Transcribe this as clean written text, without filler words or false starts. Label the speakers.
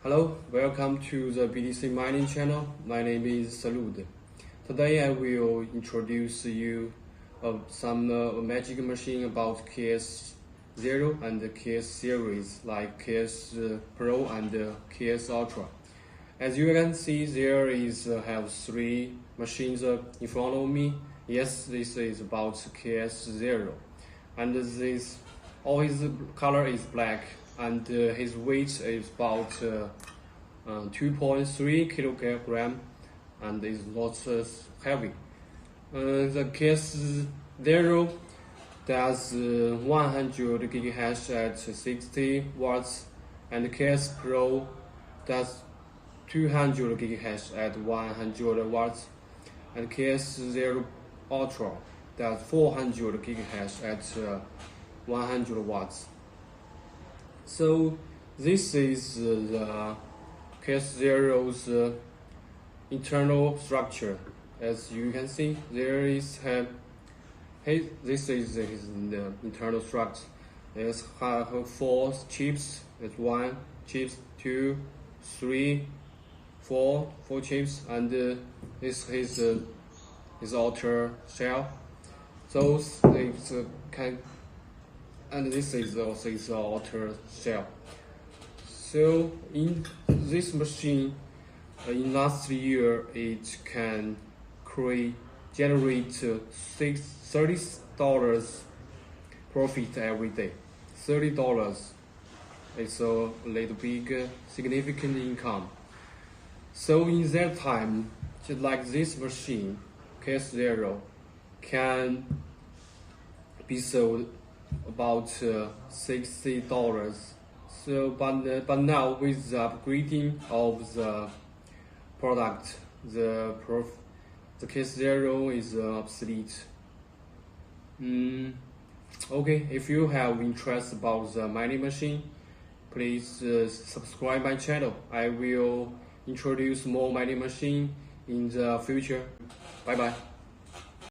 Speaker 1: Hello, welcome to the BTC mining channel. My name is Salud. Today I will introduce you some magic machine about KS0 and the KS series like KS Pro and KS Ultra. As you can see, there is have three machines in front of me. Yes, this is about KS0, and this all his color is black, and his weight is about 2.3 kilogram, and is not heavy. The KS0 does 100 gigahash at 60 watts, and the KS Pro does 200 gigahash at 100 watts, and KS0 Ultra does 400 gigahash at 100 watts. So this is the KS0's internal structure. As you can see, there is this is his internal structure. It has 4 chips. It's 1 chips, 2, 3, 4 chips, and this is his outer shell. So and this is also his outer shell. So in this machine, in last year, it can generate $30 profit every day. $30. It's a little big, significant income. So in that time, just like this machine, KS0 can be sold about $60. So, but now with the upgrading of the product, the KS0 is obsolete. Okay, if you have interest about the mining machine, please subscribe my channel. I will introduce more mining machine in the future. Bye bye.